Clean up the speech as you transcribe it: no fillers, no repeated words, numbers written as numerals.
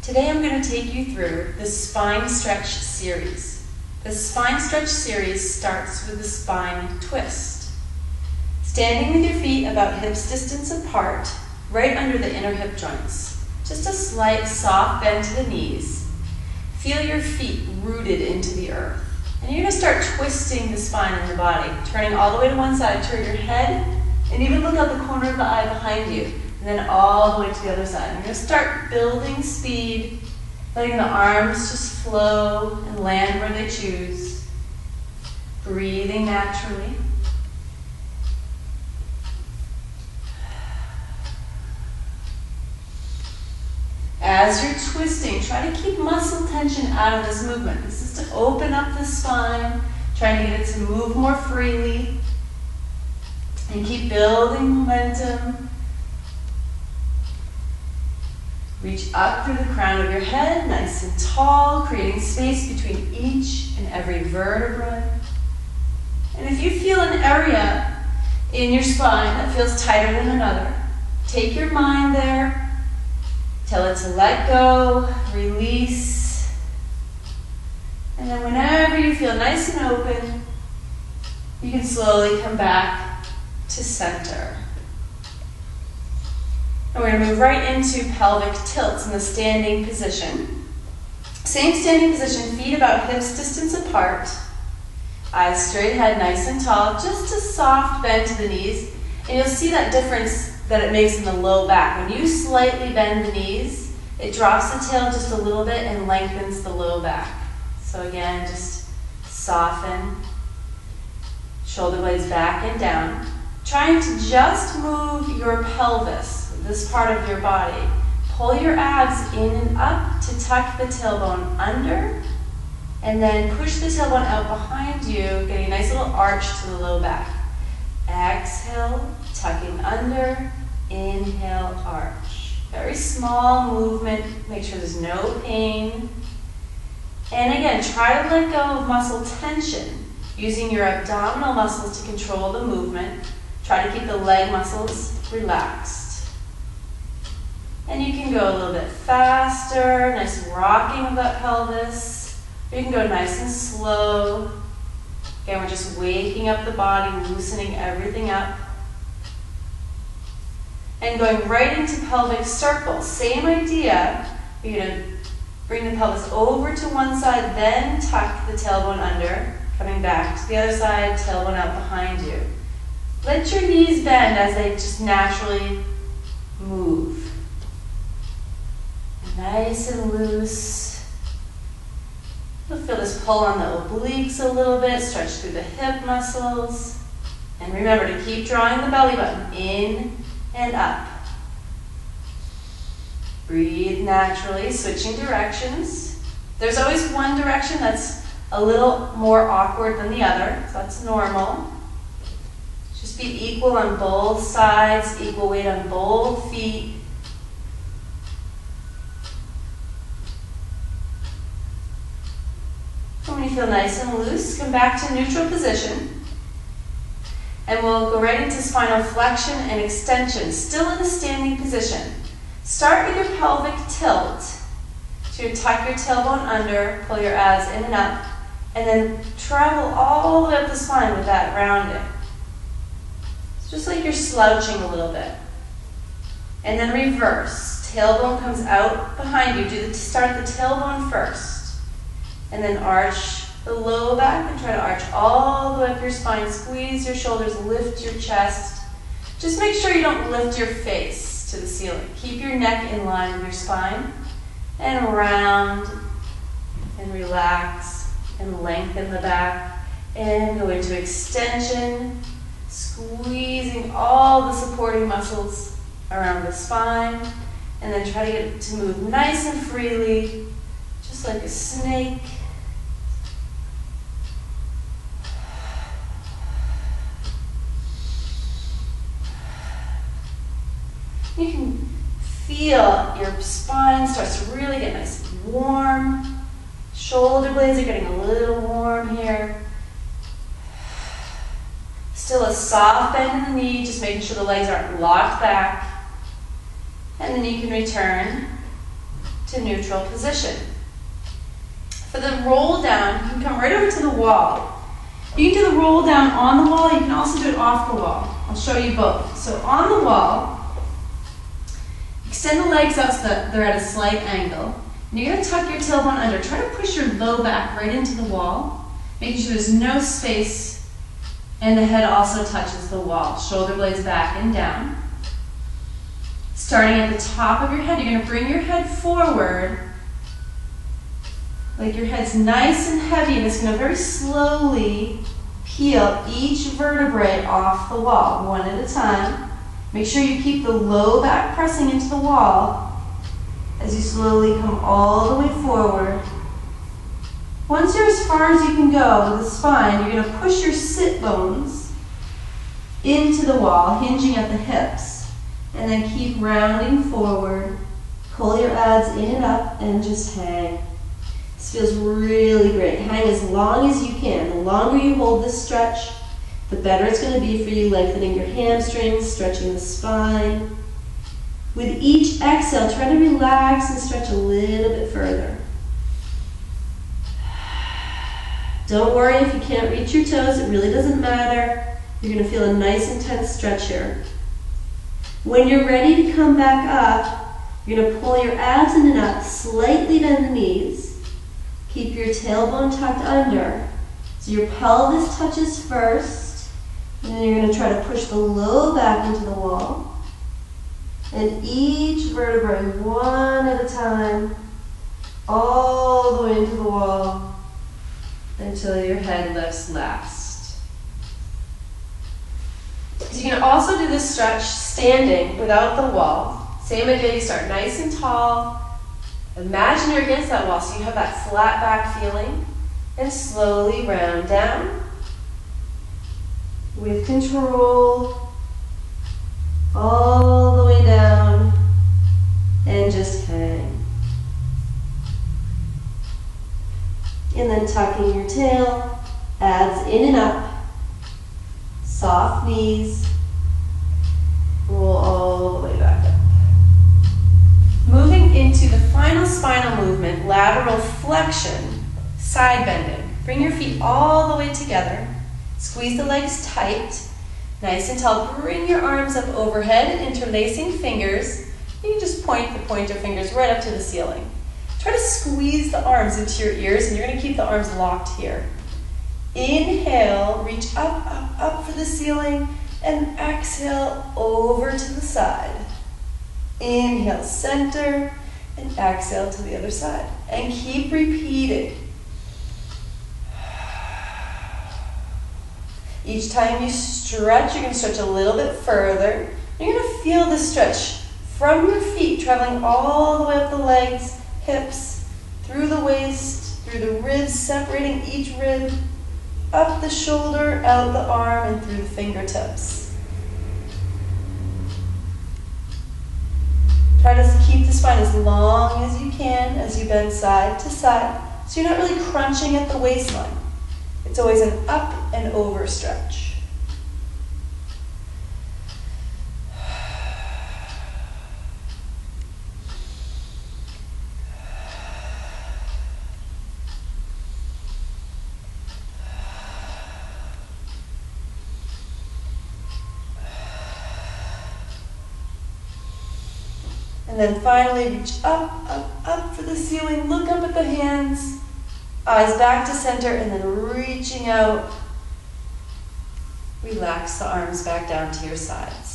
Today I'm going to take you through the spine stretch series. The spine stretch series starts with the spine twist. Standing with your feet about hips distance apart, right under the inner hip joints. Just a slight soft bend to the knees. Feel your feet rooted into the earth. And you're going to start twisting the spine in the body, turning all the way to one side. Turn your head and even look out the corner of the eye behind you. And then all the way to the other side. You're going to start building speed, letting the arms just flow and land where they choose. Breathing naturally. As you're twisting, try to keep muscle tension out of this movement. This is to open up the spine, trying to get it to move more freely. And keep building momentum. Reach up through the crown of your head, nice and tall, creating space between each and every vertebra. And if you feel an area in your spine that feels tighter than another, take your mind there, tell it to let go, release. And then whenever you feel nice and open, you can slowly come back to center. And we're going to move right into pelvic tilts in the standing position. Same standing position, feet about hips distance apart. Eyes straight ahead, nice and tall. Just a soft bend to the knees. And you'll see that difference that it makes in the low back. When you slightly bend the knees, it drops the tail just a little bit and lengthens the low back. So again, just soften. Shoulder blades back and down. Trying to just move your pelvis, this part of your body. Pull your abs in and up to tuck the tailbone under, and then push the tailbone out behind you, getting a nice little arch to the low back. Exhale, tucking under, inhale, arch. Very small movement, make sure there's no pain. And again, try to let go of muscle tension, using your abdominal muscles to control the movement. Try to keep the leg muscles relaxed. And you can go a little bit faster, nice rocking of that pelvis. Or you can go nice and slow. Again, we're just waking up the body, loosening everything up. And going right into pelvic circle. Same idea. You're going to bring the pelvis over to one side, then tuck the tailbone under. Coming back to the other side, tailbone out behind you. Let your knees bend as they just naturally move. Nice and loose. You'll feel this pull on the obliques a little bit, stretch through the hip muscles. And remember to keep drawing the belly button in and up. Breathe naturally, switching directions. There's always one direction that's a little more awkward than the other, so that's normal. Just be equal on both sides, equal weight on both feet. And when you feel nice and loose, come back to neutral position. And we'll go right into spinal flexion and extension, still in a standing position. Start with your pelvic tilt. So you tuck your tailbone under, pull your abs in and up, and then travel all the way up the spine with that rounding. Just like you're slouching a little bit. And then reverse. Tailbone comes out behind you. Start the tailbone first. And then arch the low back and try to arch all the way up your spine. Squeeze your shoulders, lift your chest. Just make sure you don't lift your face to the ceiling. Keep your neck in line with your spine. And round and relax and lengthen the back. And go into extension. Squeezing all the supporting muscles around the spine, and then try to get it to move nice and freely, just like a snake. You can feel your spine starts to really get nice and warm. Shoulder blades are getting a little warm here. Still a soft bend in the knee, just making sure the legs aren't locked back. And then you can return to neutral position. For the roll down, you can come right over to the wall. You can do the roll down on the wall, you can also do it off the wall. I'll show you both. So on the wall, extend the legs out so that they're at a slight angle. And you're going to tuck your tailbone under. Try to push your low back right into the wall, making sure there's no space, and the head also touches the wall. Shoulder blades back and down. Starting at the top of your head, you're going to bring your head forward, like your head's nice and heavy, and it's going to very slowly peel each vertebrae off the wall, one at a time. Make sure you keep the low back pressing into the wall as you slowly come all the way forward. Once you're as far as you can go with the spine, you're going to push your sit bones into the wall, hinging at the hips, and then keep rounding forward. Pull your abs in and up and just hang. This feels really great. Hang as long as you can. The longer you hold this stretch, the better it's going to be for you, lengthening your hamstrings, stretching the spine. With each exhale, try to relax and stretch a little bit further. Don't worry if you can't reach your toes, it really doesn't matter. You're going to feel a nice intense stretch here. When you're ready to come back up, you're going to pull your abs in and up, slightly bend the knees. Keep your tailbone tucked under. So your pelvis touches first, and then you're going to try to push the low back into the wall. And each vertebrae, one at a time, all the way into the wall until your head lifts last. So you can also do this stretch standing without the wall. Same idea, you start nice and tall. Imagine you're against that wall so you have that flat back feeling, and slowly round down with control all the way down and just hang. And then tucking your tail, abs in and up, soft knees, roll all the way back up. Moving into the final spinal movement, lateral flexion, side bending. Bring your feet all the way together. Squeeze the legs tight, nice and tall. Bring your arms up overhead, interlacing fingers. You can just point the pointer fingers right up to the ceiling. Try to squeeze the arms into your ears, and you're going to keep the arms locked here. Inhale, reach up, up, up for the ceiling, and exhale over to the side. Inhale, center, and exhale to the other side. And keep repeating. Each time you stretch, you're going to stretch a little bit further. You're going to feel the stretch from your feet, traveling all the way up the legs, hips, through the waist, through the ribs, separating each rib, up the shoulder, out the arm, and through the fingertips. Try to keep the spine as long as you can as you bend side to side, so you're not really crunching at the waistline. It's always an up and over stretch. And then finally reach up, up, up for the ceiling. Look up at the hands. Eyes back to center, and then reaching out. Relax the arms back down to your sides.